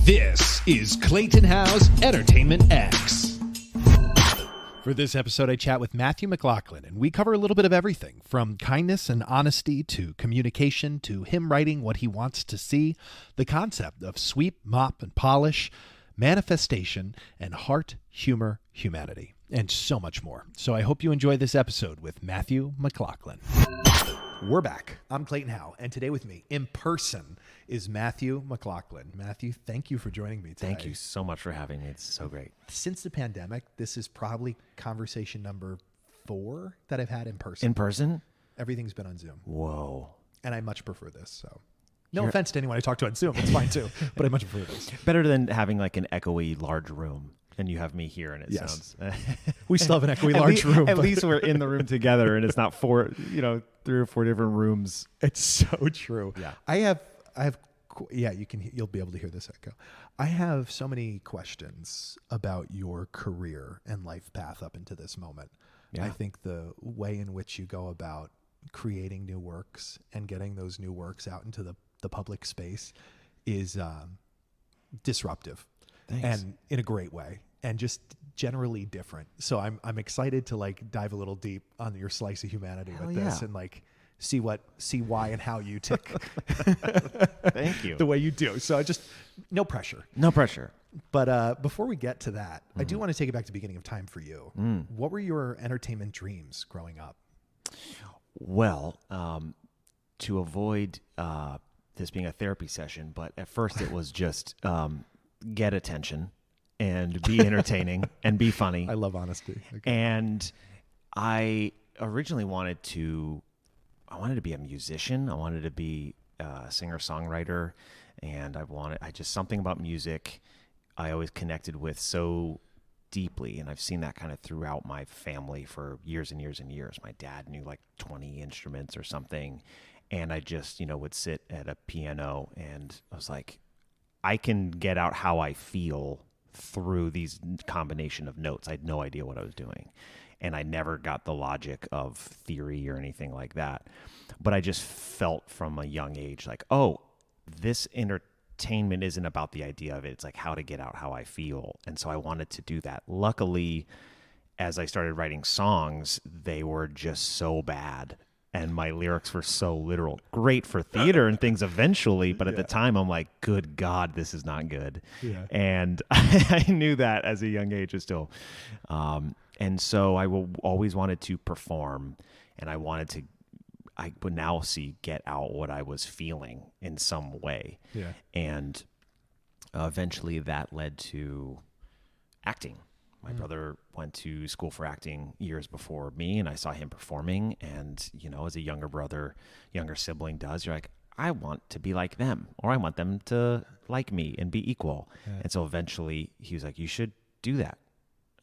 This is Clayton Howe's Entertainment X. For this episode, I chat with Matthew McLachlan, and we cover a little bit of everything from kindness and honesty to communication to him writing what he wants to see, the concept of sweep, mop, and polish, manifestation, and heart, humor, humanity, and so much more. So I hope you enjoy this episode with Matthew McLachlan. We're back. I'm Clayton Howe, and today with me in person is Matthew McLachlan. Matthew, thank you for joining me today. Thank you so much for having me. It's so great. Since the pandemic, this is probably conversation number 4 that I've had in person. In person? Everything's been on Zoom. Whoa. And I much prefer this, so... No offense to anyone I talk to on Zoom. It's fine too, but I much prefer this. Better than having like an echoey large room. And you have me here, and it sounds... We still have an equally large room. At least we're in the room together, and it's not 3 or 4 different rooms. It's so true. Yeah. I have. Yeah, you'll be able to hear this echo. I have so many questions about your career and life path up into this moment. Yeah. I think the way in which you go about creating new works and getting those new works out into the public space is disruptive. Thanks. And in a great way, and just generally different. So I'm excited to like dive a little deep on your slice of humanity with this and like see why and how you tick. Thank you. The way you do. So just no pressure. No pressure. But before we get to that, I do want to take it back to the beginning of time for you. What were your entertainment dreams growing up? Well, to avoid this being a therapy session, but at first it was just get attention and be entertaining and be funny. I love honesty. Okay. And I originally wanted to be a musician. I wanted to be a singer-songwriter, and I just something about music I always connected with so deeply, and I've seen that kind of throughout my family for years and years and years. My dad knew like 20 instruments or something, and I just, would sit at a piano, and I was like, I can get out how I feel through these combination of notes. I had no idea what I was doing. And I never got the logic of theory or anything like that. But I just felt from a young age like, oh, this entertainment isn't about the idea of it. It's like how to get out how I feel. And so I wanted to do that. Luckily, as I started writing songs, they were just so bad. And my lyrics were so literal. Great for theater and things eventually, but at the time I'm like, good God, this is not good. Yeah. And I knew that as a young age still. And so I always wanted to perform, and I would now get out what I was feeling in some way. Yeah. And eventually that led to acting. My brother went to school for acting years before me, and I saw him performing. And, as a younger sibling does, you're like, I want to be like them, or I want them to like me and be equal. Yeah. And so eventually he was like, you should do that.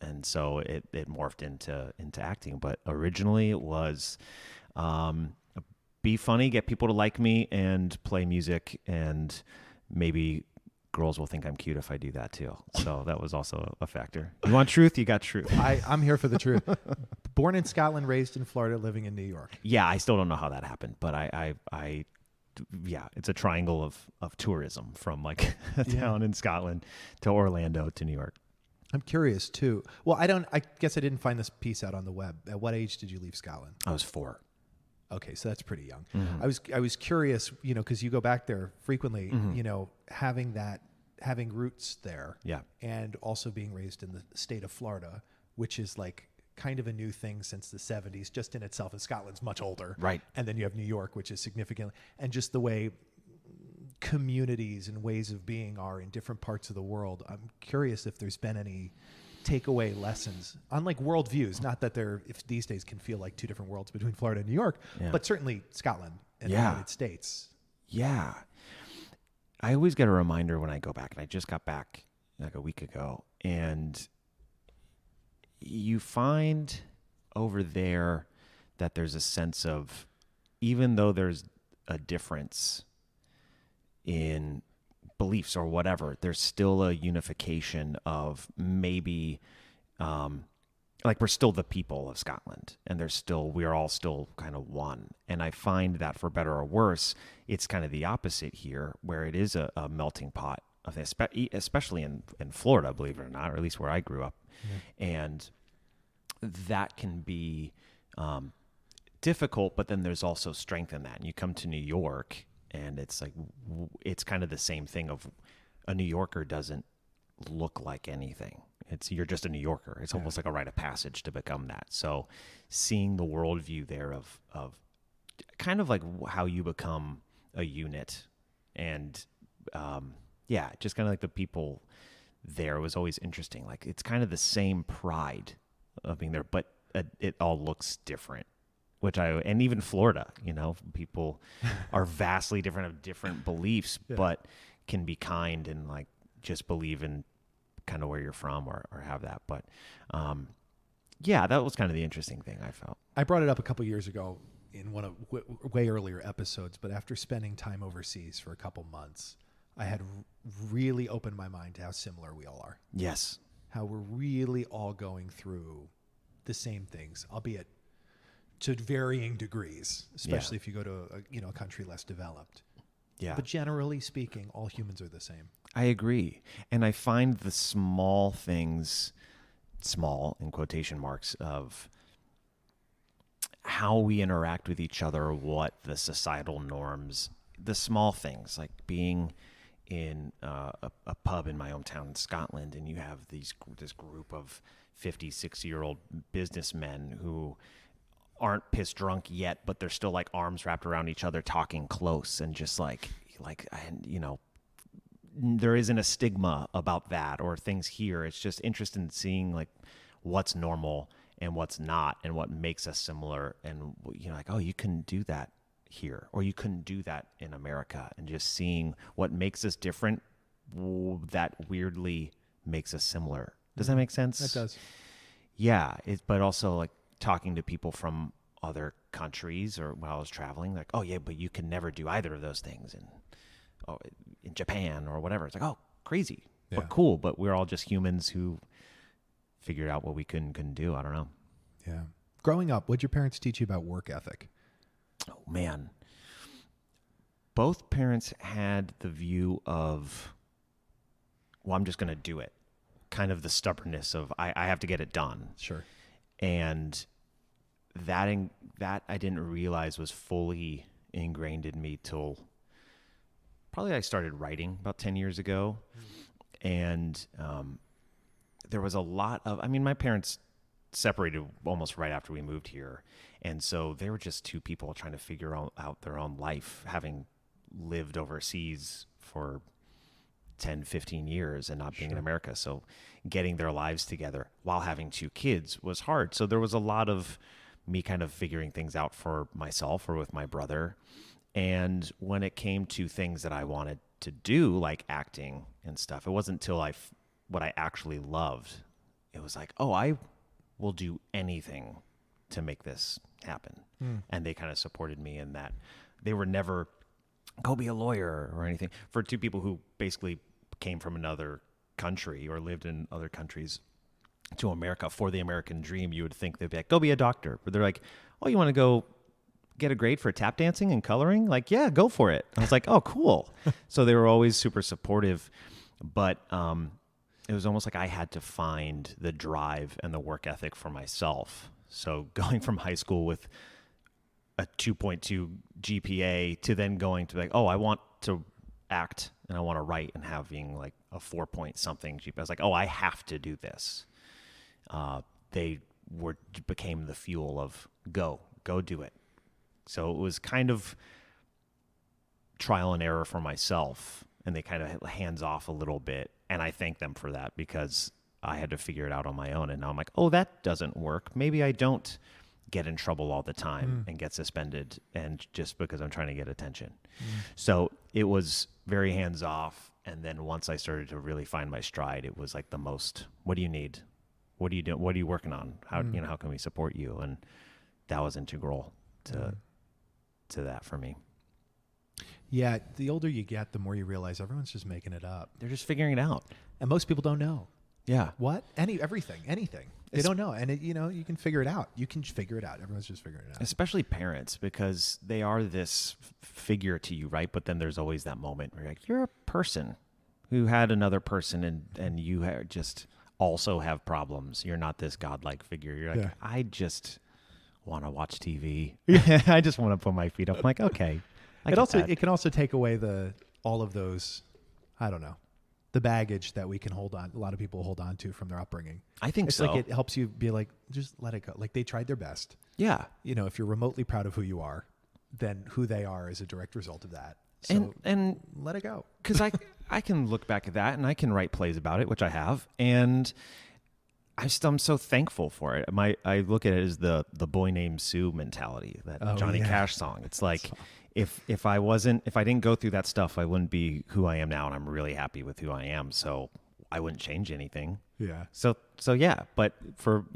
And so it morphed into acting. But originally it was be funny, get people to like me, and play music, and maybe girls will think I'm cute if I do that too. So that was also a factor. You want truth? You got truth. I'm here for the truth. Born in Scotland, raised in Florida, living in New York. Yeah, I still don't know how that happened, but yeah, it's a triangle of tourism from like a town in Scotland to Orlando to New York. I'm curious too. Well, I guess I didn't find this piece out on the web. At what age did you leave Scotland? I was 4. Okay, so that's pretty young. Mm-hmm. I was curious, because you go back there frequently, having roots there, and also being raised in the state of Florida, which is like kind of a new thing since the 70s, just in itself. And Scotland's much older, right? And then you have New York, which is significantly, and just the way communities and ways of being are in different parts of the world. I'm curious if there's been any takeaway lessons on like worldviews. Not that if these days can feel like two different worlds between Florida and New York, but certainly Scotland and the United States. Yeah. I always get a reminder when I go back, and I just got back like a week ago, and you find over there that there's a sense of, even though there's a difference in beliefs or whatever, there's still a unification of maybe like we're still the people of Scotland, and we are all still kind of one. And I find that for better or worse, it's kind of the opposite here, where it is a melting pot of this, especially in Florida, believe it or not, or at least where I grew up. And that can be difficult, but then there's also strength in that. And you come to New York, and it's like, it's kind of the same thing of a New Yorker doesn't look like anything. You're just a New Yorker. It's almost like a rite of passage to become that. So seeing the worldview there of kind of like how you become a unit, and just kind of like the people there was always interesting. Like, it's kind of the same pride of being there, but it all looks different. And even Florida, people are vastly different, have different beliefs, but can be kind and like just believe in kind of where you're from or have that. But that was kind of the interesting thing I felt. I brought it up a couple years ago in one of way earlier episodes, but after spending time overseas for a couple months, I had really opened my mind to how similar we all are. Yes. How we're really all going through the same things, albeit to varying degrees, especially if you go to a country less developed. Yeah. But generally speaking, all humans are the same. I agree. And I find the small things, small in quotation marks, of how we interact with each other, what the societal norms, the small things, like being in a pub in my hometown in Scotland, and you have this group of 50, 60-year-old businessmen who aren't pissed drunk yet, but they're still like arms wrapped around each other, talking close, and just there isn't a stigma about that or things here. It's just interesting in seeing like what's normal and what's not, and what makes us similar. And like, oh, you can do that here, or you couldn't do that in America, and just seeing what makes us different that weirdly makes us similar. Does that make sense? That does. Yeah. But also like talking to people from other countries, or while I was traveling, like, oh yeah, but you can never do either of those things in Japan or whatever. It's like, oh, crazy, but cool. But we're all just humans who figured out what we couldn't do. I don't know. Yeah. Growing up, what'd your parents teach you about work ethic? Oh man. Both parents had the view of, well, I'm just going to do it. Kind of the stubbornness of, I have to get it done. Sure. And that I didn't realize was fully ingrained in me till probably I started writing about 10 years ago. And there was a lot of, my parents separated almost right after we moved here. And so they were just two people trying to figure out their own life, having lived overseas for 10, 15 years and not being in America. So getting their lives together while having two kids was hard. So there was a lot of me kind of figuring things out for myself or with my brother. And when it came to things that I wanted to do, like acting and stuff, it wasn't until what I actually loved. It was like, oh, I will do anything to make this happen. And they kind of supported me in that. They were never, go be a lawyer or anything. For two people who basically came from another country or lived in other countries to America for the American dream, you would think they'd be like, go be a doctor. But they're like, oh, you want to go get a grade for tap dancing and coloring? Like, yeah, go for it. I was like, oh, cool. So they were always super supportive. But it was almost like I had to find the drive and the work ethic for myself. So going from high school with a 2.2 GPA to then going to like, oh, I want to act and I want to write, and having like a 4 point something GPA. I was like, oh, I have to do this. They became the fuel of go do it. So it was kind of trial and error for myself, and they kind of hands off a little bit. And I thank them for that, because I had to figure it out on my own. And now I'm like, oh, that doesn't work. Maybe I don't get in trouble all the time and get suspended, and just because I'm trying to get attention. So it was very hands off. And then once I started to really find my stride, it was like the most, what do you need? What are you doing? What are you working on? How how can we support you? And that was integral to that for me. Yeah, the older you get, the more you realize everyone's just making it up. They're just figuring it out. And most people don't know. Yeah. What? Anything. They don't know. And you can figure it out. You can figure it out. Everyone's just figuring it out. Especially parents, because they are this figure to you, right? But then there's always that moment where you're like, you're a person. who had another person, and you just also have problems. You're not this godlike figure. You're like, I just want to watch TV. I just want to put my feet up. I'm like, okay. It can also take away all of those, I don't know, the baggage that we can hold on. A lot of people hold on to from their upbringing. I think it's so. like it helps you be like, just let it go. Like they tried their best. Yeah. You know, if you're remotely proud of who you are, then who they are is a direct result of that. So and let it go. Because I can look back at that and I can write plays about it, which I have, and I'm so thankful for it. I look at it as the boy named Sue mentality, that Johnny Cash song. It's like if I didn't go through that stuff, I wouldn't be who I am now, and I'm really happy with who I am. So I wouldn't change anything. Yeah. So yeah, but for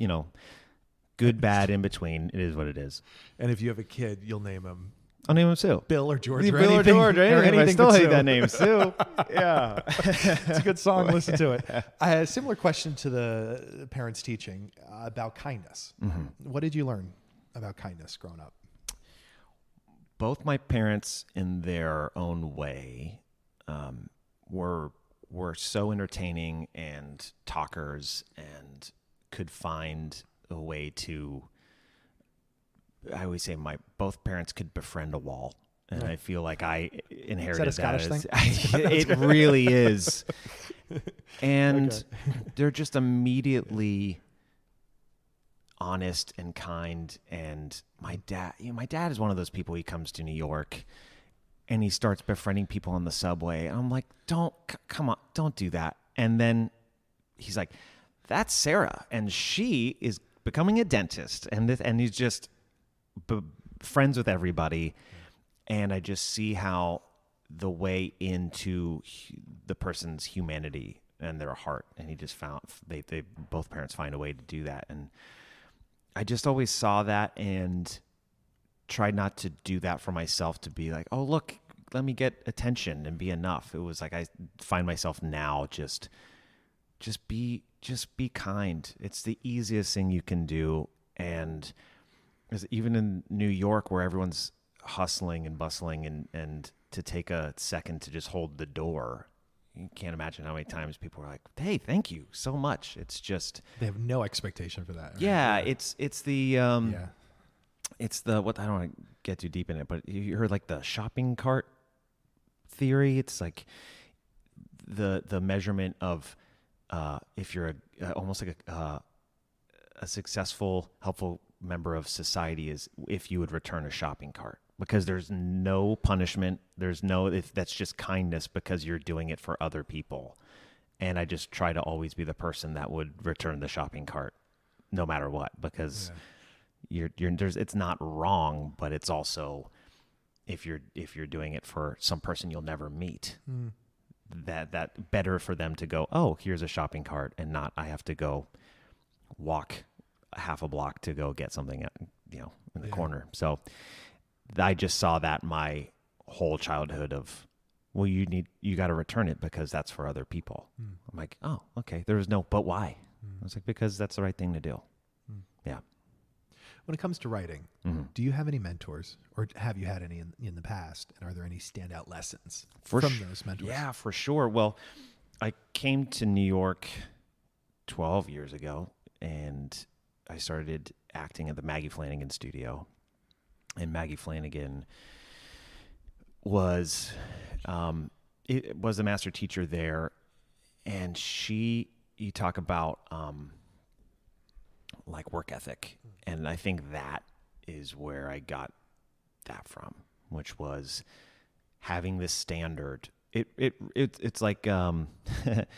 good, bad, in between, it is what it is. And if you have a kid, you'll name him. I'll name him Sue. Bill or George. Bill or George. Or anything. I still hate that name, Sue. Yeah. It's a good song. Listen to it. I had a similar question to the parents' teaching about kindness. Mm-hmm. What did you learn about kindness growing up? Both my parents, in their own way, were so entertaining and talkers, and could find a way to. I always say both parents could befriend a wall, and I feel like I inherited Is that a Scottish thing? It really is, and they're just immediately honest and kind. And my dad is one of those people. He comes to New York, and he starts befriending people on the subway, and I'm like, come on, don't do that. And then he's like, that's Sarah, and she is becoming a dentist, and he's just friends with everybody. And I just see how the way into the person's humanity and their heart, and he just found they both parents find a way to do that. And I just always saw that and tried not to do that for myself, to be like, oh look, let me get attention and be enough. It was like I find myself now just be kind. It's the easiest thing you can do. And even in New York, where everyone's hustling and bustling, and to take a second to just hold the door, you can't imagine how many times people are like, hey, thank you so much. It's just, they have no expectation for that. Right? Yeah. It's the it's the, what, I don't want to get too deep in it, but you heard like the shopping cart theory. It's like the measurement of if you're almost like a successful, helpful member of society is if you would return a shopping cart, because there's no punishment. If that's just kindness, because you're doing it for other people. And I just try to always be the person that would return the shopping cart no matter what, because it's not wrong, but it's also, if you're doing it for some person you'll never meet, that better for them to go, oh, here's a shopping cart, and not I have to go walk half a block to go get something in the corner. So I just saw that my whole childhood of, well, you got to return it because that's for other people. I'm like, oh, okay. There was no, but why? I was like, because that's the right thing to do. Yeah. When it comes to writing, do you have any mentors, or have you had any in the past? And are there any standout lessons from those mentors? Yeah, for sure. Well, I came to New York 12 years ago, and I started acting at the Maggie Flanagan studio. And Maggie Flanagan was a master teacher there. And you talk about like work ethic. And I think that is where I got that from, which was having this standard. It's like it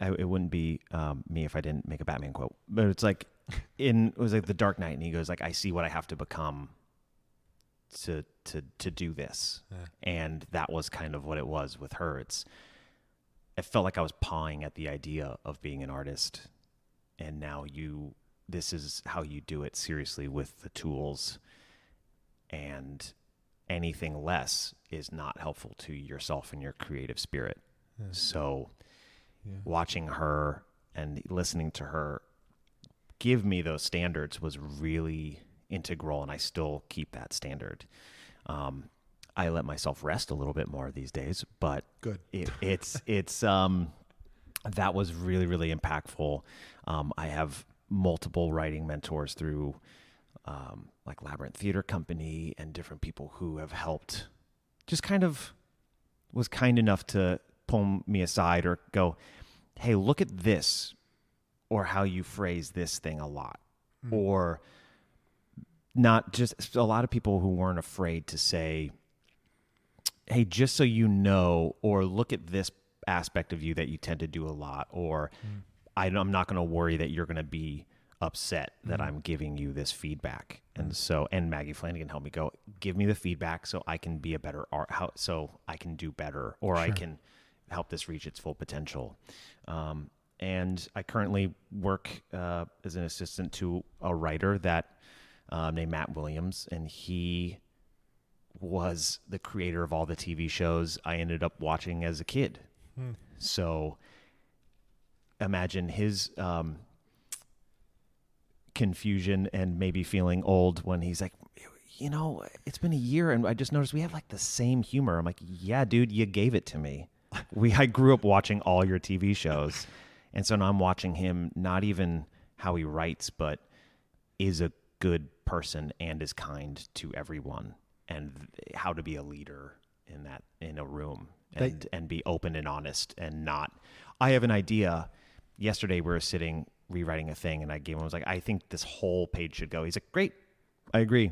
wouldn't be me if I didn't make a Batman quote, but it's like it was like The Dark Knight, and he goes like, I see what I have to become to do this. And that was kind of what it was with her. It felt like I was pawing at the idea of being an artist, and now this is how you do it seriously with the tools, and anything less is not helpful to yourself and your creative spirit. So watching her and listening to her give me those standards was really integral, and I still keep that standard. I let myself rest a little bit more these days, but Good. it's that was really, really impactful. I have multiple writing mentors through like Labyrinth Theater Company and different people who have helped, just kind of was kind enough to pull me aside or go, hey, look at this, or how you phrase this thing a lot. Or not just a lot of people who weren't afraid to say, hey, just so you know, or look at this aspect of you that you tend to do a lot, or I'm not going to worry that you're going to be upset that I'm giving you this feedback. And so, and Maggie Flanagan helped me go, give me the feedback so I can be a better art, so I can do better, or I can help this reach its full potential. And I currently work as an assistant to a writer that named Matt Williams, and he was the creator of all the TV shows I ended up watching as a kid. So imagine his confusion and maybe feeling old when he's like, you know, it's been a year and I just noticed we have like the same humor. I'm like, yeah, dude, you gave it to me. I grew up watching all your TV shows. And so now I'm watching him, not even how he writes, but is a good person and is kind to everyone, and how to be a leader in a room, and be open and honest, and not, I have an idea. Yesterday we were sitting rewriting a thing and I was like, I think this whole page should go. He's like, great. I agree.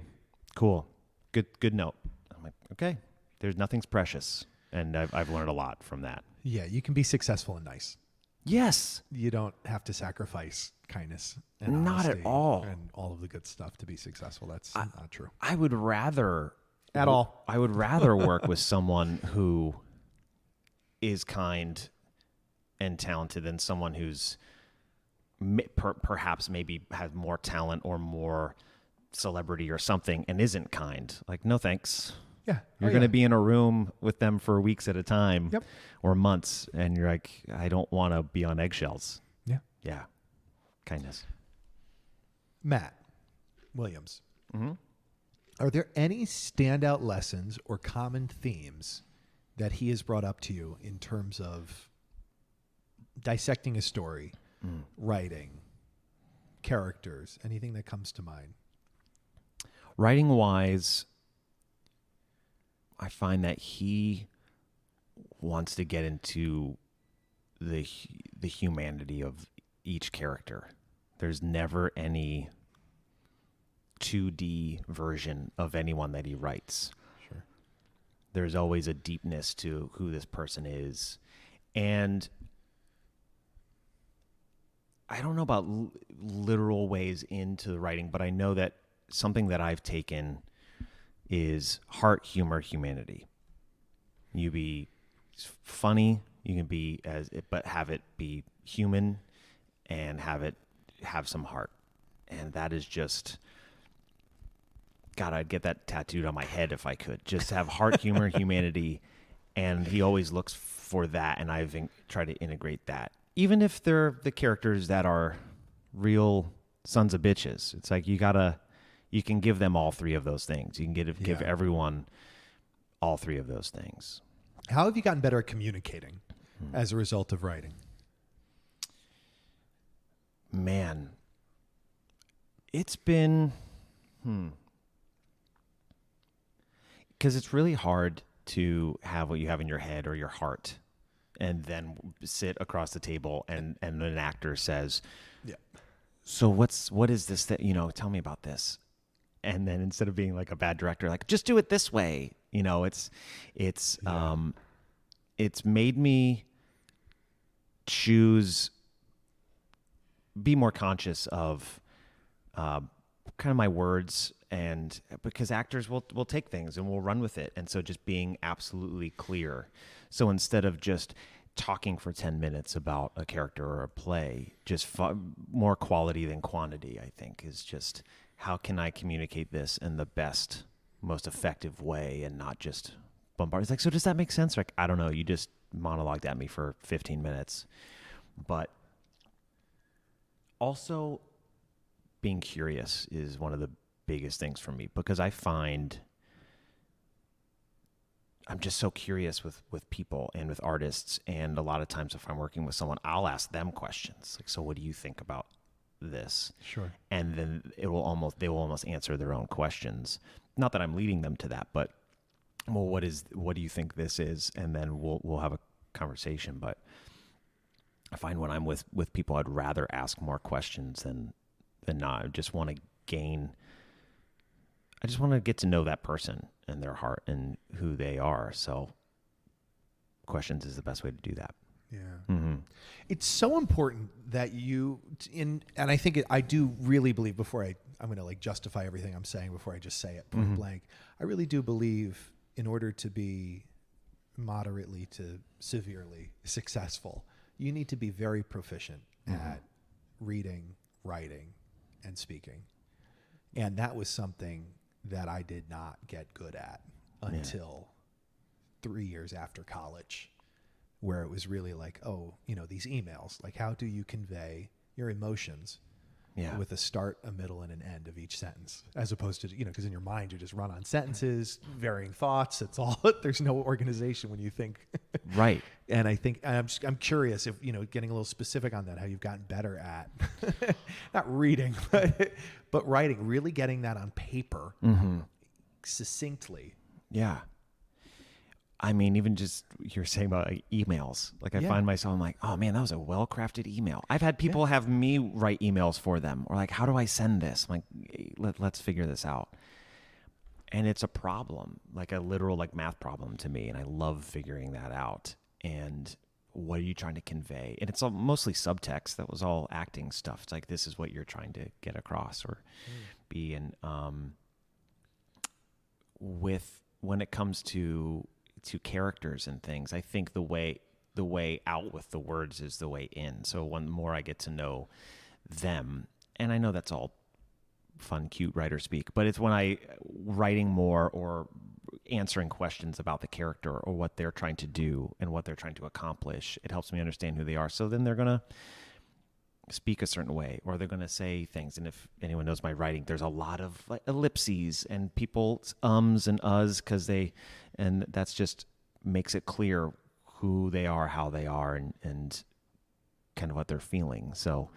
Cool. Good note. I'm like, okay, nothing's precious. And I've learned a lot from that. Yeah, you can be successful and nice. Yes. You don't have to sacrifice kindness and not at all, and all of the good stuff to be successful. That's not true. I would rather at all. I would rather work with someone who is kind and talented than someone who's perhaps maybe has more talent or more celebrity or something and isn't kind. Like, no thanks. Yeah. You're going to be in a room with them for weeks at a time. Yep. Or months, and you're like, I don't want to be on eggshells. Yeah. Yeah. Kindness. Matt Williams. Mm-hmm. Are there any standout lessons or common themes that he has brought up to you in terms of dissecting a story, writing, characters, anything that comes to mind? Writing wise, I find that he wants to get into the humanity of each character. There's never any 2D version of anyone that he writes. Sure. There's always a deepness to who this person is. And I don't know about literal ways into the writing, but I know that something that I've taken is heart, humor, humanity. You be funny, you can be but have it be human and have some heart. And that is just, God, I'd get that tattooed on my head if I could. Just have heart, humor, humanity. And he always looks for that, and I've tried to integrate that. Even if they're the characters that are real sons of bitches. It's like you can give them all three of those things. You can give everyone all three of those things. How have you gotten better at communicating as a result of writing? Man, it's been, because it's really hard to have what you have in your head or your heart and then sit across the table and an actor says, yeah, so what is this that, tell me about this. And then instead of being like a bad director, like, just do it this way. It's made me be more conscious of kind of my words, and because actors will take things and will run with it. And so just being absolutely clear. So instead of just talking for 10 minutes about a character or a play, just more quality than quantity, I think, is just, how can I communicate this in the best, most effective way and not just bombard? It's like, so does that make sense? Like, I don't know. You just monologued at me for 15 minutes. But also being curious is one of the biggest things for me, because I find I'm just so curious with people and with artists. And a lot of times if I'm working with someone, I'll ask them questions. Like, so what do you think about this? Sure. And then they will almost answer their own questions. Not that I'm leading them to that, but well, what do you think this is? And then we'll have a conversation. But I find when I'm with people, I'd rather ask more questions than not. I just want to get to know that person and their heart and who they are. So questions is the best way to do that. Yeah. Mm-hmm. It's so important that and I think I do really believe I'm going to like justify everything I'm saying before I just say it point blank. I really do believe in order to be moderately to severely successful, you need to be very proficient at reading, writing, and speaking. And that was something that I did not get good at until 3 years after college, where it was really like, these emails, like how do you convey your emotions with a start, a middle, and an end of each sentence, as opposed to, because in your mind you just run on sentences, varying thoughts. It's all, there's no organization when you think. Right. And I think I'm curious if, getting a little specific on that, how you've gotten better at not reading, but writing, really getting that on paper succinctly. Yeah. I mean, even just you're saying about like, emails. Like I find myself, I'm like, oh man, that was a well-crafted email. I've had people have me write emails for them, or like, how do I send this? I'm like, let's figure this out. And it's a problem, like a literal like math problem to me, and I love figuring that out. And what are you trying to convey? And it's all mostly subtext. That was all acting stuff. It's like, this is what you're trying to get across or be. And when it comes to characters and things, I think the way out with the words is the way in. So when more I get to know them, and I know that's all fun, cute writer speak, but it's when I writing more or answering questions about the character or what they're trying to do and what they're trying to accomplish, it helps me understand who they are. So then they're going to speak a certain way, or they're going to say things. And if anyone knows my writing, there's a lot of like ellipses and people's ums and uhs and that's just makes it clear who they are, how they are, and kind of what they're feeling. So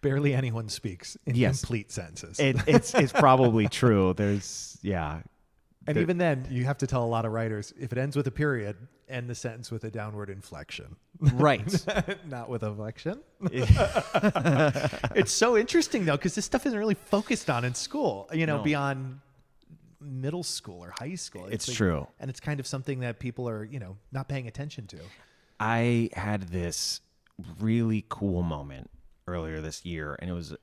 barely anyone speaks in complete sentences. It's probably true. And even then, you have to tell a lot of writers, if it ends with a period, end the sentence with a downward inflection. Right. Not with a inflection. It's so interesting, though, because this stuff isn't really focused on in school, beyond middle school or high school. It's true. And it's kind of something that people are, not paying attention to. I had this really cool moment earlier this year, and it was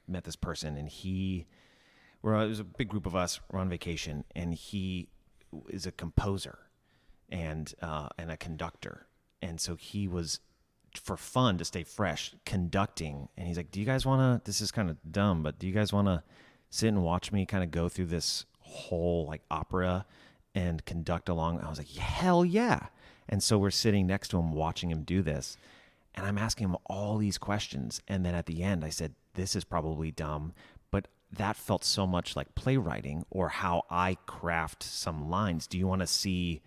met this person, and it was a big group of us. We're on vacation, and he is a composer and a conductor, and so he was, for fun to stay fresh, conducting. And he's like, "Do you guys want to? This is kind of dumb, but do you guys want to sit and watch me kind of go through this whole like opera and conduct along?" I was like, "Hell yeah!" And so we're sitting next to him, watching him do this. And I'm asking him all these questions. And then at the end, I said, this is probably dumb, but that felt so much like playwriting or how I craft some lines. Do you want to see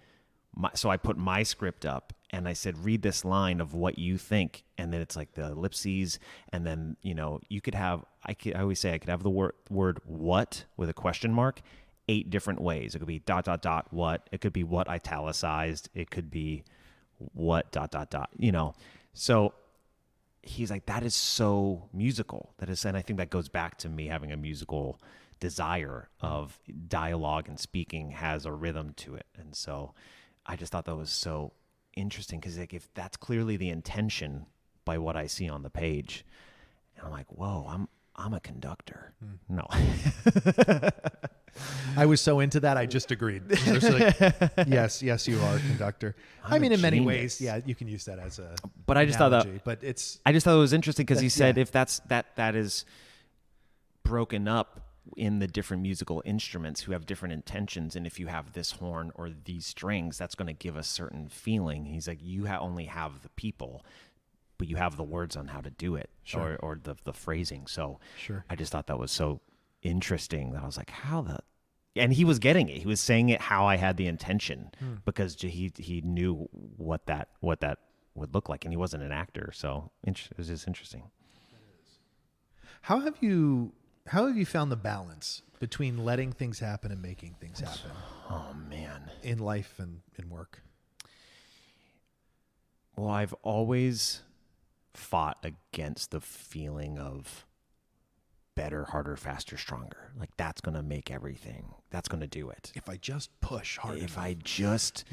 so I put my script up and I said, read this line of what you think. And then it's like the ellipses. And then, you could have, I always say I could have the word what with a question mark 8 different ways. It could be ... what. It could be what italicized. It could be what ... So he's like, that is so musical. And I think that goes back to me having a musical desire of dialogue, and speaking has a rhythm to it. And so I just thought that was so interesting, because like, if that's clearly the intention by what I see on the page, and I'm like, whoa, I'm a conductor. No. I was so into that, I just agreed. Like, yes, you are a conductor. I mean, in many ways, you can use that as a. But I just analogy, thought that. But I just thought it was interesting because he said if that is broken up in the different musical instruments who have different intentions, and if you have this horn or these strings, that's going to give a certain feeling. He's like, you only have the people, but you have the words on how to do it, or the phrasing. So sure. I just thought that was so interesting that I was like, how the and he was getting it. He was saying it how I had the intention because he knew what that would look like, and he wasn't an actor, so it was just interesting. How have you found the balance between letting things happen and making things happen? Oh man, in life and in work. Well, I've always fought against the feeling of better, harder, faster, stronger. Like that's going to make everything. That's going to do it. If I just push hard enough. If I just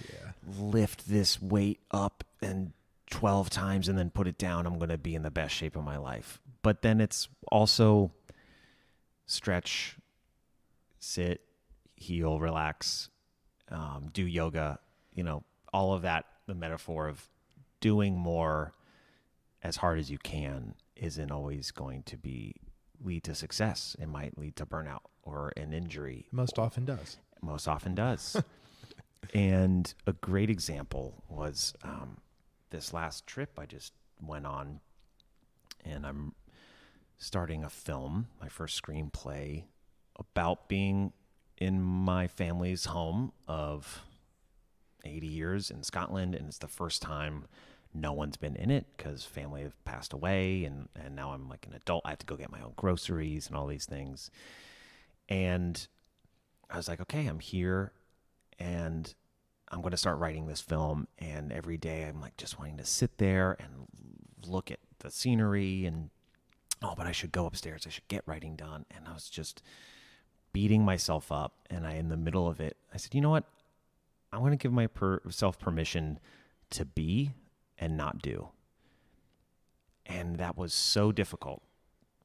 lift this weight up and 12 times and then put it down, I'm going to be in the best shape of my life. But then it's also stretch, sit, heal, relax, do yoga, all of that, the metaphor of doing more as hard as you can isn't always going to lead to success. It might lead to burnout or an injury. Most often does. And a great example was this last trip I just went on, and I'm starting a film, my first screenplay, about being in my family's home of 80 years in Scotland, and it's the first time no one's been in it because family have passed away, and now I'm like an adult. I have to go get my own groceries and all these things. And I was like, okay, I'm here, and I'm going to start writing this film. And every day I'm like just wanting to sit there and look at the scenery and, oh, but I should go upstairs. I should get writing done. And I was just beating myself up. And in the middle of it, I said, you know what? I want to give myself permission to be and not do. And that was so difficult.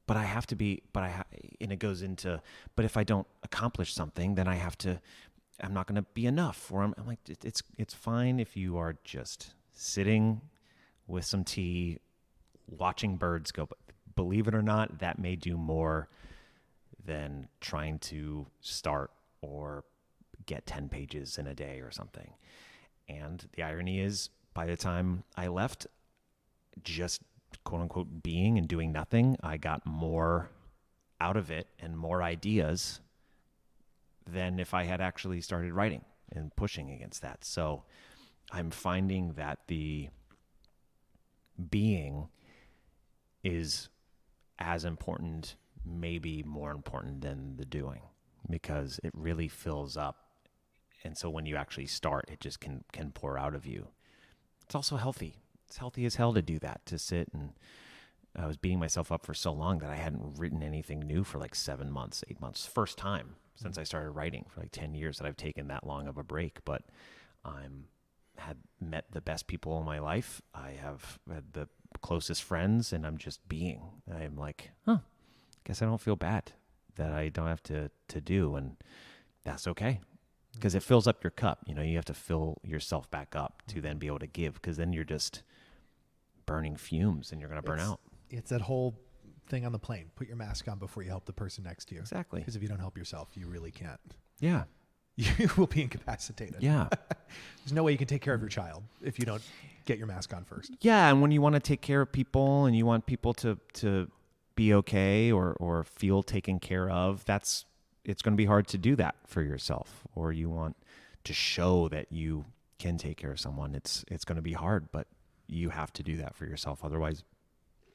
But I have to be, and it goes into, but if I don't accomplish something, then I'm not going to be enough. Or I'm like, it's fine if you are just sitting with some tea, watching birds go. But believe it or not, that may do more than trying to start or get 10 pages in a day or something. And the irony is, by the time I left, just quote unquote being and doing nothing, I got more out of it and more ideas than if I had actually started writing and pushing against that. So I'm finding that the being is as important, maybe more important than the doing, because it really fills up. And so when you actually start, it just can pour out of you. It's also healthy. It's healthy as hell to do that, to sit. And I was beating myself up for so long that I hadn't written anything new for like 7 months, 8 months. First time since I started writing for like 10 years that I've taken that long of a break. But had met the best people in my life. I have had the closest friends, and I'm just being. I'm like, I guess I don't feel bad that I don't have to do, and that's okay. Because it fills up your cup. You have to fill yourself back up to then be able to give, because then you're just burning fumes and you're going to burn out. It's that whole thing on the plane. Put your mask on before you help the person next to you. Exactly. Because if you don't help yourself, you really can't. Yeah. You will be incapacitated. Yeah. There's no way you can take care of your child if you don't get your mask on first. Yeah, and when you want to take care of people and you want people to be okay or feel taken care of, it's going to be hard to do that for yourself. Or you want to show that you can take care of someone. It's going to be hard, but you have to do that for yourself. Otherwise,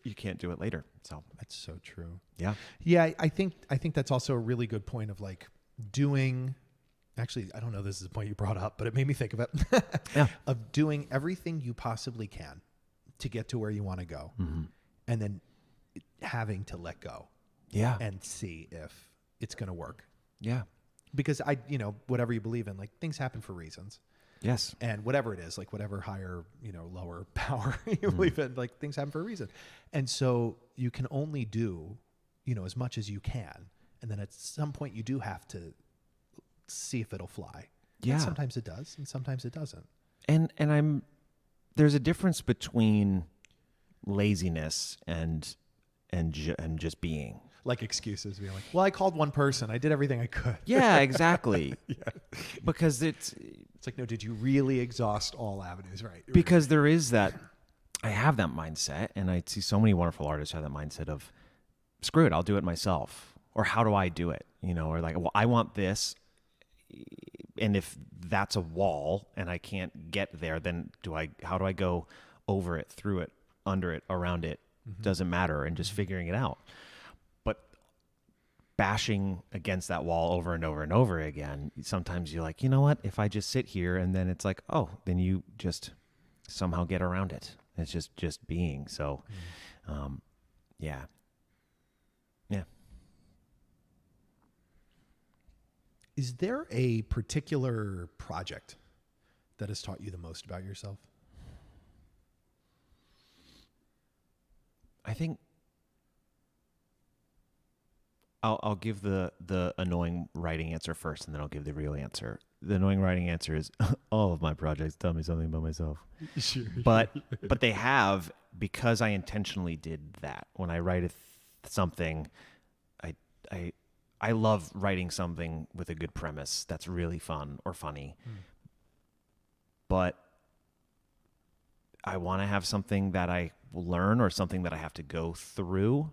you can't do it later. So that's so true. Yeah. Yeah. I think that's also a really good point of like doing, actually, I don't know, this is a point you brought up, but it made me think of it. Yeah. Of doing everything you possibly can to get to where you want to go. Mm-hmm. And then having to let go. Yeah. And see if it's going to work. Yeah. Because whatever you believe in, like things happen for reasons. Yes. And whatever it is, like whatever higher, lower power you believe in, like things happen for a reason. And so you can only do, as much as you can. And then at some point you do have to see if it'll fly. Yeah. And sometimes it does and sometimes it doesn't. And there's a difference between laziness and just being. Like excuses, being like, well, I called one person. I did everything I could. Yeah, exactly. Yeah. Because it's like, no, did you really exhaust all avenues? Right. Because there is that, I have that mindset, and I see so many wonderful artists have that mindset of, screw it, I'll do it myself. Or how do I do it? Or like, well, I want this, and if that's a wall and I can't get there, then how do I go over it, through it, under it, around it? Doesn't matter, and just figuring it out. But bashing against that wall over and over and over again, sometimes you're like, you know what, if I just sit here, and then it's like, oh, then you just somehow get around it. It's just being. So yeah. Is there a particular project that has taught you the most about yourself? I think I'll give the annoying writing answer first, and then I'll give the real answer. The annoying writing answer is all of my projects tell me something about myself. Sure. But they have, because I intentionally did that. When I write something, I love writing something with a good premise that's really fun or funny. But I want to have something that I will learn or something that I have to go through.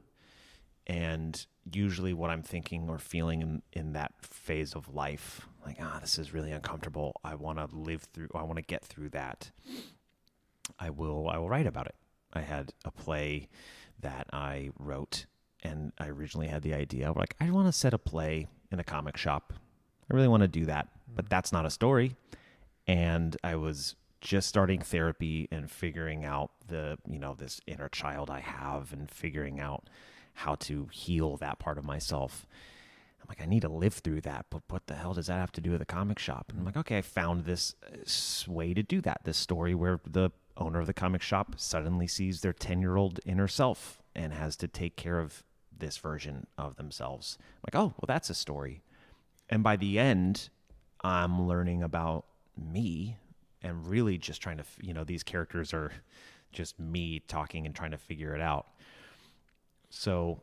And usually what I'm thinking or feeling in that phase of life, like, this is really uncomfortable. I want to get through that. I will write about it. I had a play that I wrote, and I originally had the idea of, like, I want to set a play in a comic shop. I really want to do that, but that's not a story. And I was just starting therapy and figuring out this inner child I have, and figuring out how to heal that part of myself. I'm like, I need to live through that, but what the hell does that have to do with a comic shop? And I'm like, okay, I found this way to do that. This story where the owner of the comic shop suddenly sees their 10-year-old inner self and has to take care of this version of themselves. I'm like, oh, well, that's a story. And by the end, I'm learning about me, and really just trying to, these characters are just me talking and trying to figure it out. So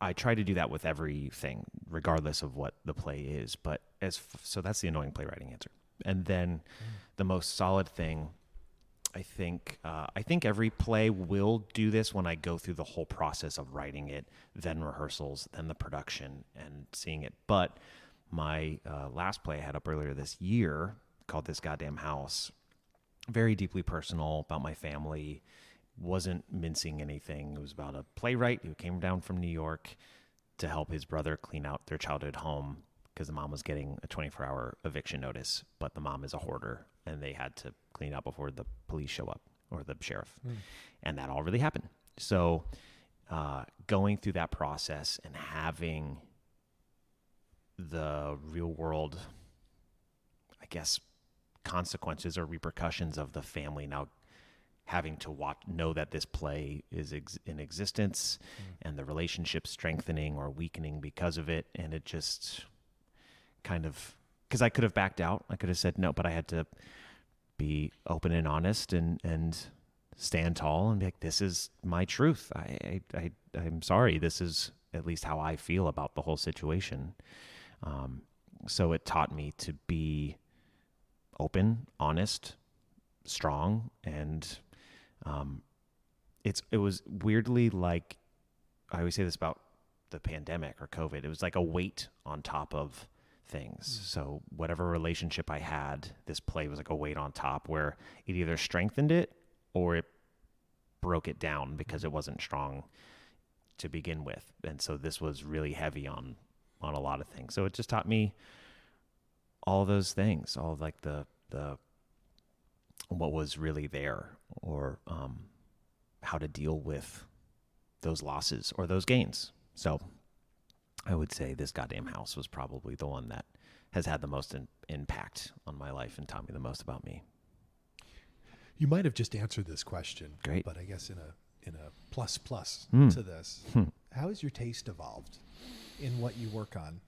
I try to do that with everything, regardless of what the play is. But so that's the annoying playwriting answer. And then the most solid thing, I think every play will do this when I go through the whole process of writing it, then rehearsals, then the production, and seeing it. But my last play I had up earlier this year, called This Goddamn House, very deeply personal, about my family. Wasn't mincing anything. It was about a playwright who came down from New York to help his brother clean out their childhood home, because the mom was getting a 24-hour eviction notice, but the mom is a hoarder, and they had to clean out before the police show up, or the sheriff. And that all really happened. So going through that process and having the real world, I guess, consequences or repercussions of the family now having to know that this play is in existence, and the relationship strengthening or weakening because of it. And it just kind of, because I could have backed out. I could have said no, but I had to be open and honest and stand tall and be like, this is my truth. I'm sorry. This is at least how I feel about the whole situation. So it taught me to be open, honest, strong, and it was weirdly, like, I always say this about the pandemic or COVID, it was like a weight on top of things. So whatever relationship I had, this play was like a weight on top, where it either strengthened it or it broke it down because it wasn't strong to begin with. And so this was really heavy on a lot of things. So it just taught me all those things, all like the what was really there, or how to deal with those losses or those gains. So I would say This Goddamn House was probably the one that has had the most impact on my life and taught me the most about me. You might have just answered this question. Great. But I guess in a plus to this, how has your taste evolved in what you work on,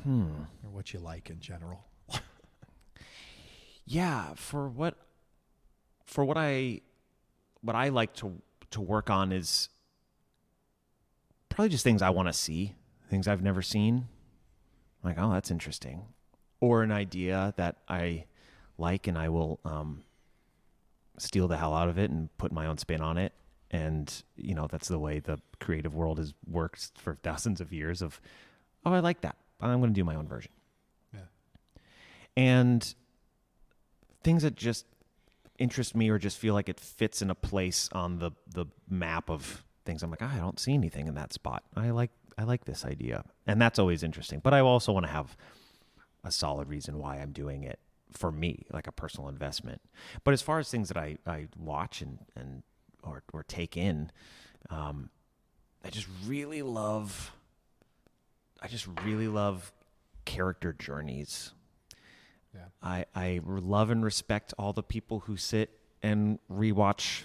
or what you like in general? Yeah, for what I like to work on is probably just things I want to see, things I've never seen. Like, oh, that's interesting. Or an idea that I like, and I will steal the hell out of it and put my own spin on it. And, that's the way the creative world has worked for thousands of years of, oh, I like that. I'm going to do my own version. Yeah. and things that just interest me or just feel like it fits in a place on the map of things. I'm like, I don't see anything in that spot. I like this idea. And that's always interesting. But I also want to have a solid reason why I'm doing it for me, like a personal investment. But as far as things that I watch and or take in, I just really love character journeys. Yeah. I love and respect all the people who sit and rewatch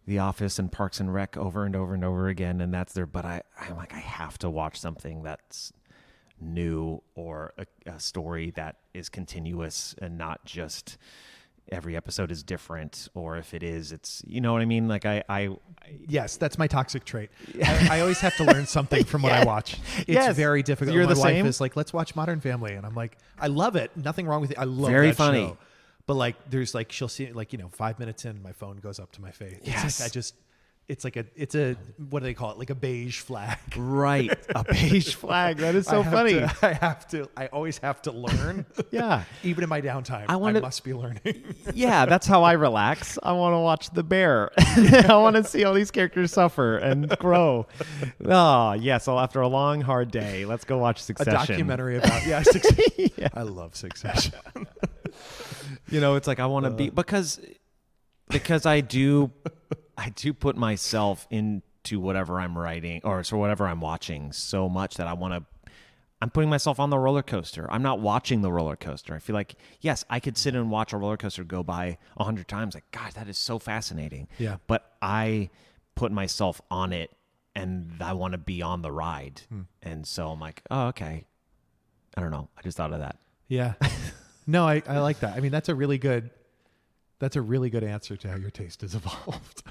The Office and Parks and Rec over and over and over again, and that's their. But I'm like, I have to watch something that's new or a story that is continuous and not just every episode is different, or if it is, it's, you know what I mean? Like yes, that's my toxic trait. I always have to learn something from what I watch. It's very difficult. You're my the wife same? is like, let's watch Modern Family. And I'm like, I love it. Nothing wrong with it. I love Very that funny. show. But like, there's like, she'll see it like, 5 minutes in, my phone goes up to my face. Yes. It's like it's a, what do they call it? Like a beige flag. Right. A beige flag. That is so funny. I always have to learn. Yeah. Even in my downtime, I must be learning. Yeah, that's how I relax. I want to watch The Bear. I want to see all these characters suffer and grow. Oh, yeah. So after a long, hard day, let's go watch Succession. A documentary about, Succession. Yeah. I love Succession. It's like I want to be, because I do put myself into whatever I'm writing or so whatever I'm watching so much that I'm putting myself on the roller coaster. I'm not watching the roller coaster. I feel like, yes, I could sit and watch a roller coaster go by 100 times. Like, God, that is so fascinating. Yeah. But I put myself on it and I want to be on the ride. And so I'm like, oh, okay. I don't know. I just thought of that. Yeah. No, I like that. I mean, that's a really good answer to how your taste has evolved.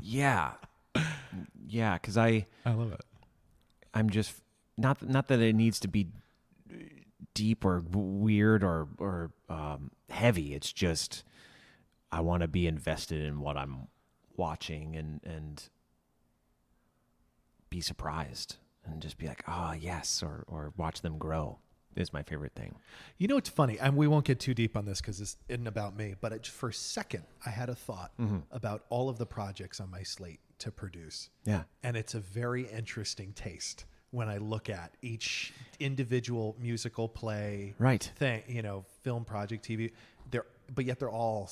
Yeah. Yeah, because I love it. I'm just not that it needs to be deep or weird or heavy. It's just I want to be invested in what I'm watching and be surprised and just be like, oh yes, or watch them grow is my favorite thing. It's funny, and we won't get too deep on this because this isn't about me, but for a second, I had a thought about all of the projects on my slate to produce. Yeah. And it's a very interesting taste when I look at each individual musical play, Right. thing, film project, TV. But yet they're all,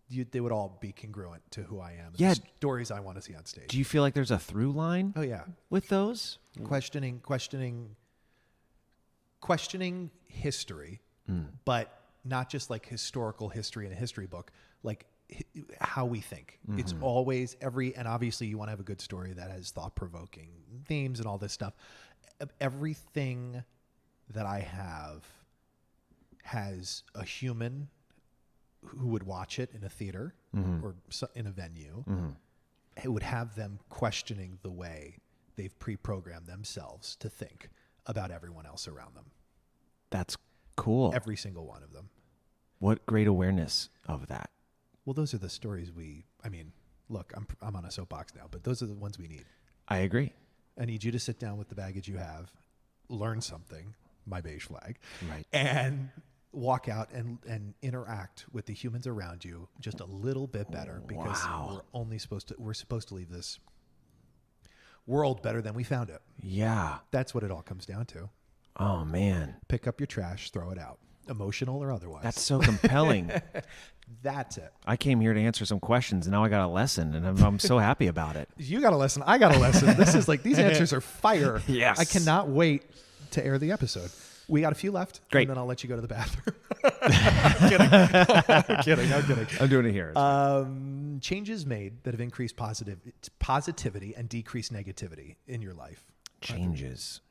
they would all be congruent to who I am. And Yeah. the stories I want to see on stage. Do you feel like there's a through line? Oh yeah. With those? Questioning history, but not just like historical history in a history book, like how we think. It's always and obviously you want to have a good story that has thought-provoking themes and all this stuff. Everything that I have has a human who would watch it in a theater or in a venue. It would have them questioning the way they've pre-programmed themselves to think about everyone else around them. That's cool. Every single one of them. What great awareness of that. Well, those are the stories look, I'm on a soapbox now, but those are the ones we need. I agree. I need you to sit down with the baggage you have, learn something, my beige flag, Right. and walk out and interact with the humans around you just a little bit better, because we're supposed to leave this world better than we found it. Yeah. That's what it all comes down to. Oh man. Pick up your trash, throw it out, emotional or otherwise. That's so compelling. That's it. I came here to answer some questions and now I got a lesson and I'm so happy about it. You got a lesson. I got a lesson. This is like, these answers are fire. Yes. I cannot wait to air the episode. We got a few left. Great. And then I'll let you go to the bathroom. I'm kidding. I'm doing it here. Changes made that have increased positivity and decreased negativity in your life. Changes.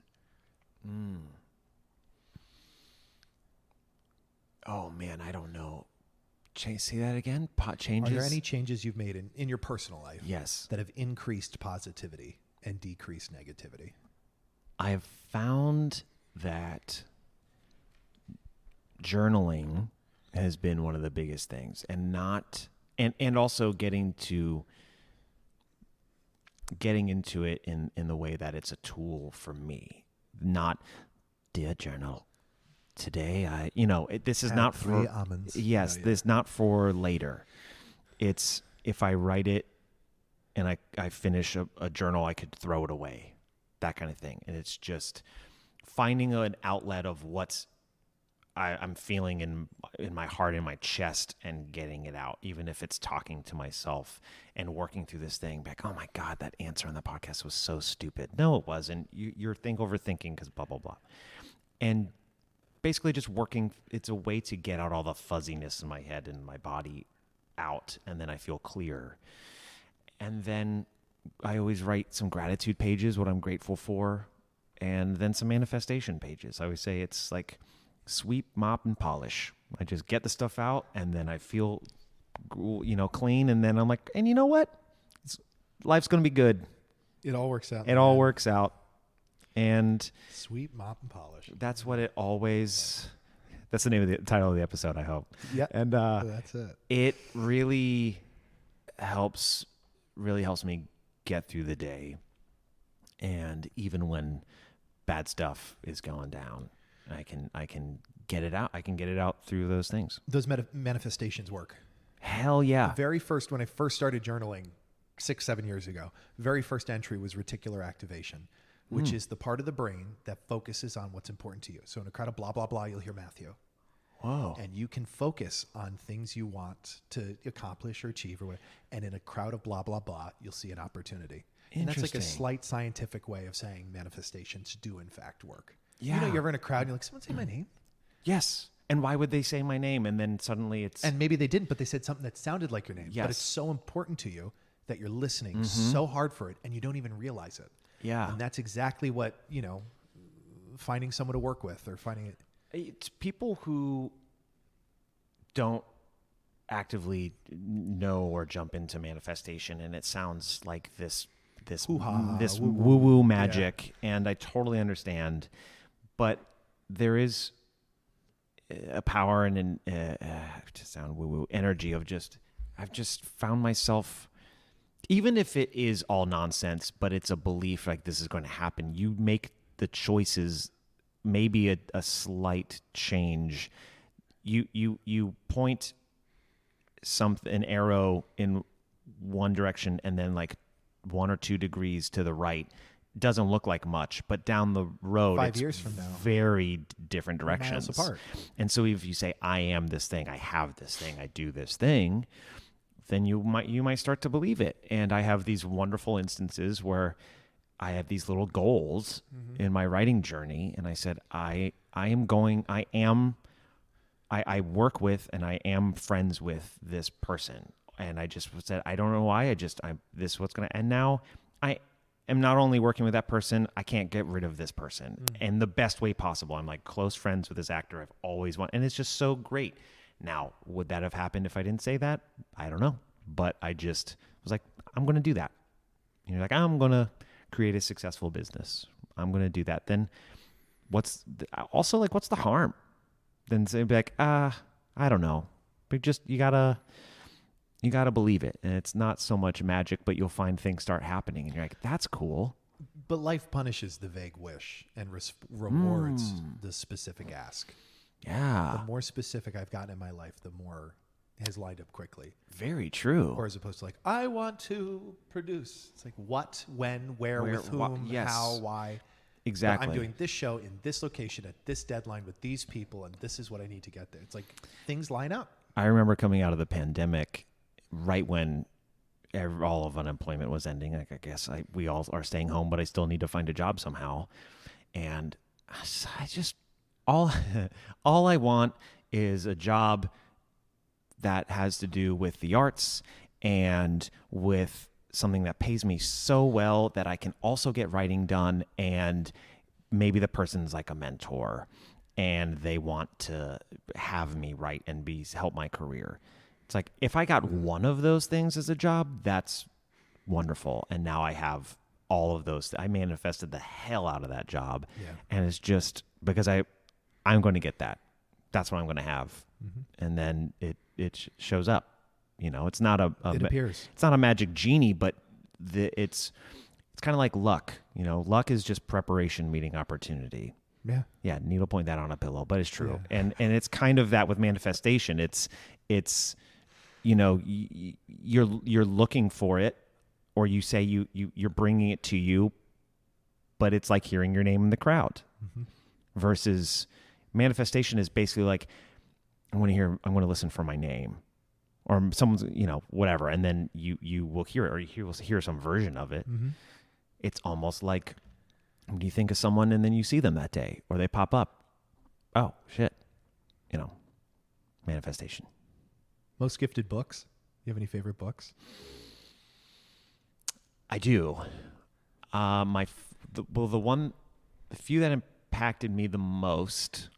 Oh man, I don't know. Say that again? Changes? Are there any changes you've made in your personal life? Yes. That have increased positivity and decreased negativity? I've found that journaling has been one of the biggest things, and also getting into it in the way that it's a tool for me, not dear journal, today this is Had not 3 for almonds. yes, Oh, yeah. this not for later. It's if I write it and I finish a journal, I could throw it away, that kind of thing. And it's just finding an outlet of what's I'm feeling in my heart, in my chest, and getting it out, even if it's talking to myself and working through this thing. Like, oh my God, that answer on the podcast was so stupid. No, it wasn't. You're overthinking because blah, blah, blah. And basically just working, it's a way to get out all the fuzziness in my head and my body out, and then I feel clear. And then I always write some gratitude pages, what I'm grateful for, and then some manifestation pages. I always say it's like sweep, mop, and polish. I just get the stuff out, and then I feel, clean, and then I'm like, and you know what? Life's going to be good. It all works out. It all works out. And Sweep, mop, and polish. that's what it always... That's the name of the title of the episode, I hope. Yeah, and that's it. It really helps me get through the day. And even when bad stuff is going down, I can get it out. I can get it out through those things. Those manifestations work. Hell yeah. The very first, when I first started journaling 6-7 years ago, very first entry was reticular activation, which is the part of the brain that focuses on what's important to you. So in a crowd of blah, blah, blah, you'll hear Matthew. Whoa. And you can focus on things you want to accomplish or achieve or whatever. And in a crowd of blah, blah, blah, you'll see an opportunity. And that's like a Interesting. slight scientific way of saying manifestations do in fact work. Yeah. You're ever in a crowd and you're like, someone say my name? Yes. And why would they say my name? And then suddenly it's... And maybe they didn't, but they said something that sounded like your name. Yes. But it's so important to you that you're listening so hard for it and you don't even realize it. Yeah. And that's exactly what, finding someone to work with or finding it. It's people who don't actively know or jump into manifestation, and it sounds like this Hoo-ha, woo-woo magic, and I totally understand, but there is a power and to sound woo-woo energy of I've just found myself, even if it is all nonsense, but it's a belief like this is going to happen. You make the choices, maybe a slight change. You point an arrow in one direction and then like 1 or 2 degrees to the right. Doesn't look like much, but down the road, 5 it's years from now, very different directions. miles apart. And so if you say, I am this thing, I have this thing, I do this thing, then you might start to believe it. And I have these wonderful instances where I have these little goals in my writing journey. And I said, I work with and I am friends with this person. And I just said, I don't know why. This is what's going to end now. I am not only working with that person, I can't get rid of this person. And the best way possible. I'm like close friends with this actor I've always wanted. And it's just so great. Now, would that have happened if I didn't say that? I don't know. But I just was like, I'm going to do that. And you're like, I'm going to create a successful business. I'm going to do that. Then what's the harm? Then say like, I don't know. But just, you gotta believe it. And it's not so much magic, but you'll find things start happening. And you're like, that's cool. But life punishes the vague wish and rewards the specific ask. Yeah. The more specific I've gotten in my life, the more it has lined up quickly. Very true. Or as opposed to like, I want to produce. It's like what, when, where with whom, yes. how, why. Exactly. I'm doing this show in this location at this deadline with these people, and this is what I need to get there. It's like things line up. I remember coming out of the pandemic right when all of unemployment was ending. Like, I guess we all are staying home, but I still need to find a job somehow. And I just, all I want is a job that has to do with the arts and with something that pays me so well that I can also get writing done, and maybe the person's like a mentor and they want to have me write and help my career. It's like, if I got one of those things as a job, that's wonderful. And now I have all of those. I manifested the hell out of that job. Yeah. And it's just because I'm going to get that. That's what I'm going to have. And then it shows up. It's not it appears. It's not a magic genie, but it's kind of like luck. Luck is just preparation meeting opportunity. Yeah. Yeah, needlepoint that on a pillow, but it's true. And it's kind of that with manifestation. It's you're looking for it, or you say you're bringing it to you, but it's like hearing your name in the crowd. Mm-hmm. Versus manifestation is basically like, I'm going to listen for my name, or someone's, whatever. And then you will hear it, or you will hear some version of it. Mm-hmm. It's almost like when you think of someone and then you see them that day, or they pop up. Oh shit. Manifestation. Most gifted books. You have any favorite books? I do. The few that impacted me the most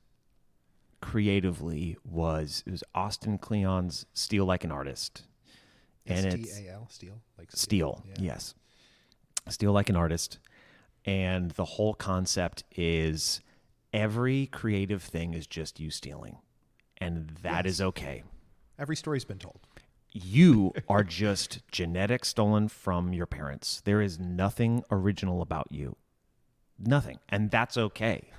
creatively was Austin Kleon's Steal Like an Artist. And S-T-A-L, Steal? Like Steal, yes. Steal Like an Artist. And the whole concept is every creative thing is just you stealing. And that is okay. Every story's been told. You are just genetic stolen from your parents. There is nothing original about you. Nothing. And that's okay.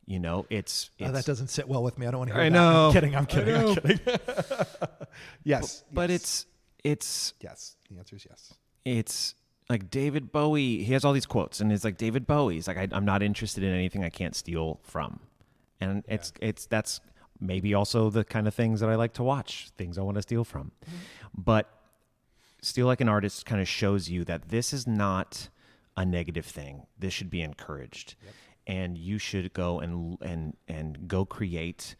It's that doesn't sit well with me. I don't want to hear I that. know. I'm kidding. Yes. But yes. it's Yes. The answer is yes. It's like David Bowie. He has all these quotes, and it's like David Bowie. He's like, I'm not interested in anything I can't steal from. And that's maybe also the kind of things that I like to watch, things I want to steal from. Mm-hmm. But Steal Like an Artist kind of shows you that this is not a negative thing. This should be encouraged. Yep. And you should go and go create,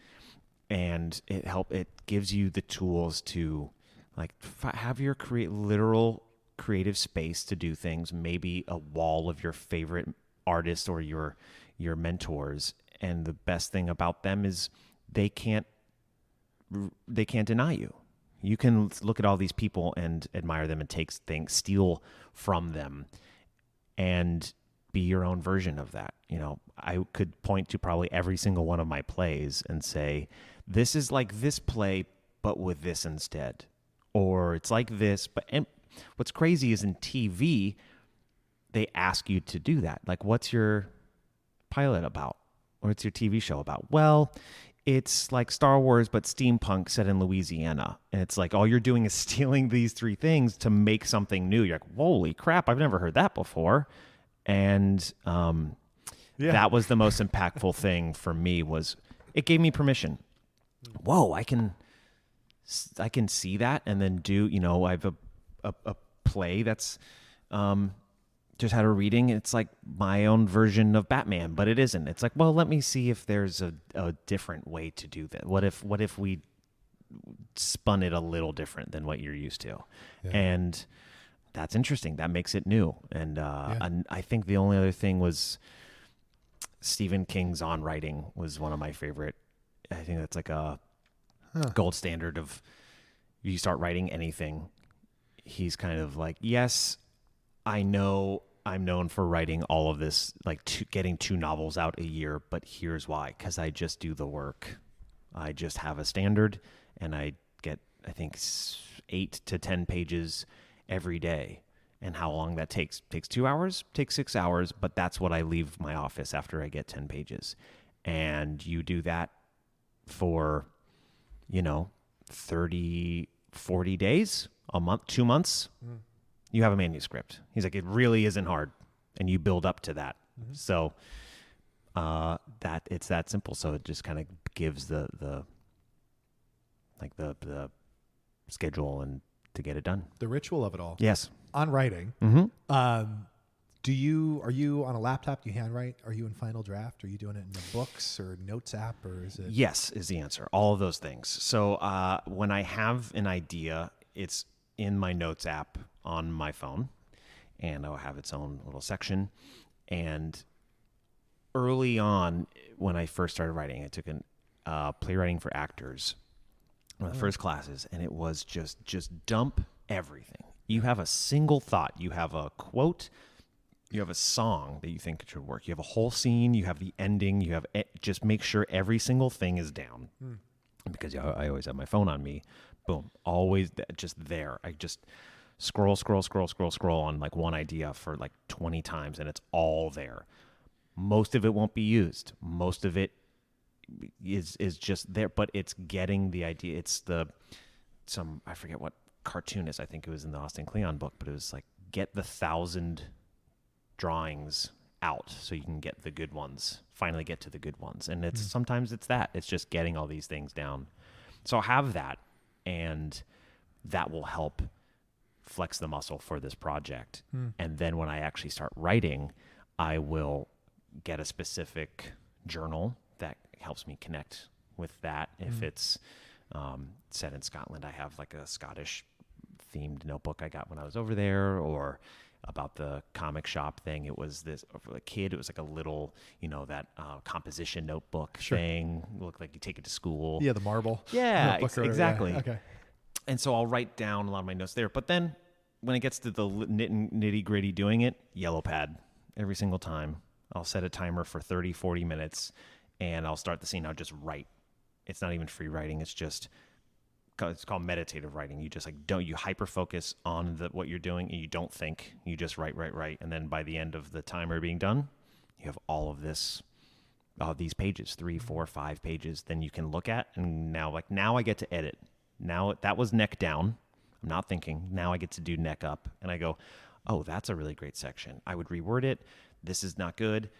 and it gives you the tools to like have your literal creative space to do things, maybe a wall of your favorite artists or your mentors. And the best thing about them is they can't deny you. You can look at all these people and admire them and take things, steal from them, and be your own version of that. I could point to probably every single one of my plays and say, this is like this play, but with this instead. Or it's like this, and what's crazy is in TV, they ask you to do that. Like, what's your pilot about? Or what's your TV show about? Well, it's like Star Wars, but steampunk set in Louisiana. And it's like, all you're doing is stealing these three things to make something new. You're like, holy crap, I've never heard that before. And that was the most impactful thing for me. Was it gave me permission. Whoa, I can see that, and then do, I have a play that's just had a reading. It's like my own version of Batman, but it isn't. It's like, well, let me see if there's a different way to do that. What if we spun it a little different than what you're used to? Yeah. And that's interesting. That makes it new. And I think the only other thing was Stephen King's On Writing was one of my favorite. I think that's like a gold standard of, you start writing anything, he's kind of like, yes, I know I'm known for writing all of this, like getting 2 novels out a year, but here's why. Because I just do the work. I just have a standard, and I get, I think, 8 to 10 pages every day. And how long that takes 2 hours, takes 6 hours, but that's what I leave my office after I get 10 pages. And you do that for, 30, 40 days, a month, 2 months, you have a manuscript. He's like, it really isn't hard. And you build up to that. Mm-hmm. So that it's that simple. So it just kind of gives the schedule and to get it done. The ritual of it all. Yes. On writing. Mm-hmm. Are you on a laptop? Do you handwrite? Are you in Final Draft? Are you doing it in the books or notes app, or is it? Yes, is the answer. All of those things. So when I have an idea, it's in my notes app on my phone, and I'll have its own little section. And early on, when I first started writing, I took a playwriting for actors, one of the first classes, and it was just dump everything. You have a single thought. You have a quote. You have a song that you think it should work. You have a whole scene. You have the ending. You have just make sure every single thing is down. Because I always have my phone on me. Boom. Always just there. I just scroll on like one idea for like 20 times, and it's all there. Most of it won't be used. Most of it is just there, but it's getting the idea. It's I forget what cartoonist, I think it was in the Austin Kleon book, but it was like, get the 1,000 drawings out so you can get the good ones, finally get to the good ones. And it's sometimes it's just getting all these things down. So I'll have that, and that will help flex the muscle for this project. And then when I actually start writing, I will get a specific journal that helps me connect with that. If it's set in Scotland, I have like a Scottish themed notebook I got when I was over there, or about the comic shop thing. It was this, for a kid, it was like a little, that composition notebook thing. It looked like you take it to school. Yeah, the marble. Yeah, notebook exactly. Yeah. Okay. And so I'll write down a lot of my notes there. But then when it gets to the nitty gritty doing it, yellow pad every single time. I'll set a timer for 30, 40 minutes, and I'll start the scene. I'll just write. It's not even free writing. It's called meditative writing. You just you hyper focus on what you're doing, and you don't think. You just write. And then by the end of the timer being done, you have all of these pages, 3, 4, 5 pages. Then you can look at, and now I get to edit. Now that was neck down. I'm not thinking. Now I get to do neck up, and I go, oh, that's a really great section. I would reword it. This is not good.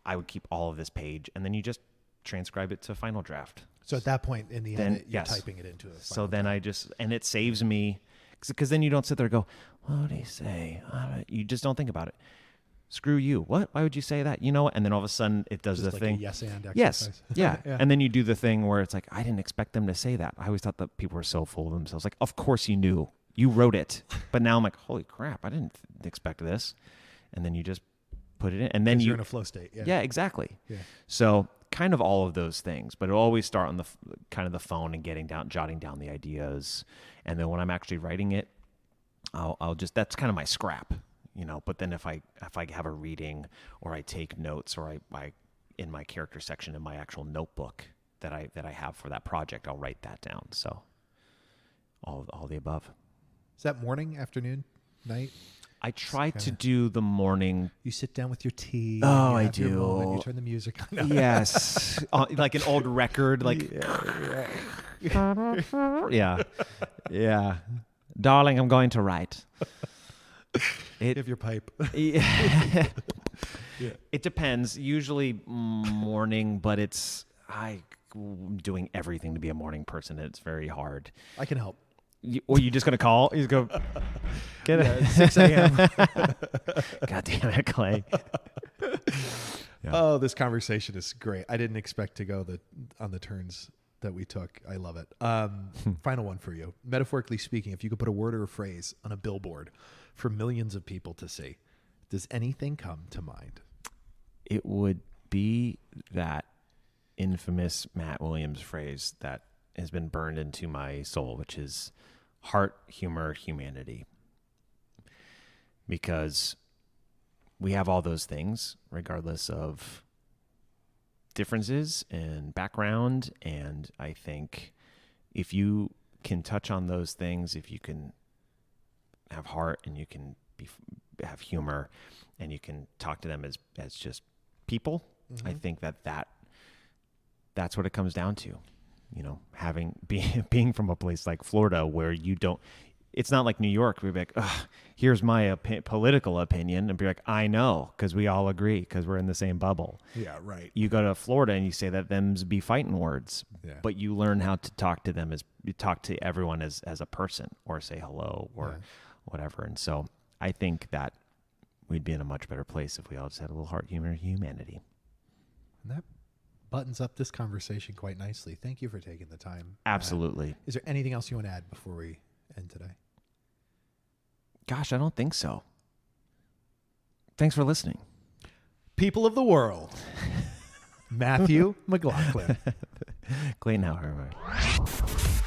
I would keep all of this page, and then you just transcribe it to final draft. So at that point in the edit, you're typing it into a final So then and it saves me, because then you don't sit there and go, what did he say? You just don't think about it. Screw you. What? Why would you say that? And then all of a sudden it does just the like thing. A yes and exercise. Yes. Yeah. Yeah. And then you do the thing where it's like, I didn't expect them to say that. I always thought that people were so full of themselves. Like, of course you knew. You wrote it. But now I'm like, holy crap, I didn't expect this. And then you just put it in. And then you're in a flow state. Yeah, exactly. Yeah. So kind of all of those things, but it'll always start on the phone and jotting down the ideas. And then when I'm actually writing it, I'll just, that's kind of my scrap, but then if I have a reading, or I take notes, or I in my character section in my actual notebook that I have for that project, I'll write that down. So all the above. Is that morning, afternoon, night? I try to do the morning. You sit down with your tea. Oh, I do. do. You turn the music on. Yes. Like an old record. Like, yeah. Darling, I'm going to write. Give your pipe. Yeah. It depends. Usually morning, but I'm doing everything to be a morning person. It's very hard. I can help. You just gonna call? You just go get it. 6 a.m. God damn it, Clay. Yeah. Oh, this conversation is great. I didn't expect to go on the turns that we took. I love it. Final one for you. Metaphorically speaking, if you could put a word or a phrase on a billboard for millions of people to see, does anything come to mind? It would be that infamous Matt Williams phrase that has been burned into my soul, which is heart, humor, humanity. Because we have all those things, regardless of differences and background. And I think if you can touch on those things, if you can have heart, and you can have humor, and you can talk to them as just people, I think that's what it comes down to. Being from a place like Florida, where it's not like New York. We're like, here's my political opinion, and be like, I know, because we all agree, because we're in the same bubble. Yeah, right. You go to Florida and you say that them's be fighting words, but you learn how to talk to them talk to everyone as a person, or say hello, or whatever. And so I think that we'd be in a much better place if we all just had a little heart, humor, humanity. And that buttons up this conversation quite nicely. Thank you for taking the time. Absolutely. Is there anything else you want to add before we end today? Gosh, I don't think so. Thanks for listening. People of the world. Matthew McLachlan. Clayton Howard.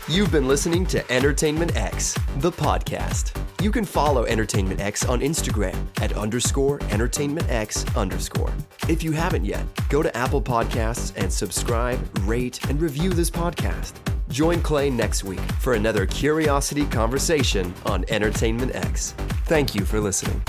You've been listening to Entertainment X, the podcast. You can follow Entertainment X on Instagram at _EntertainmentX_. If you haven't yet, go to Apple Podcasts and subscribe, rate, and review this podcast. Join Clay next week for another curiosity conversation on Entertainment X. Thank you for listening.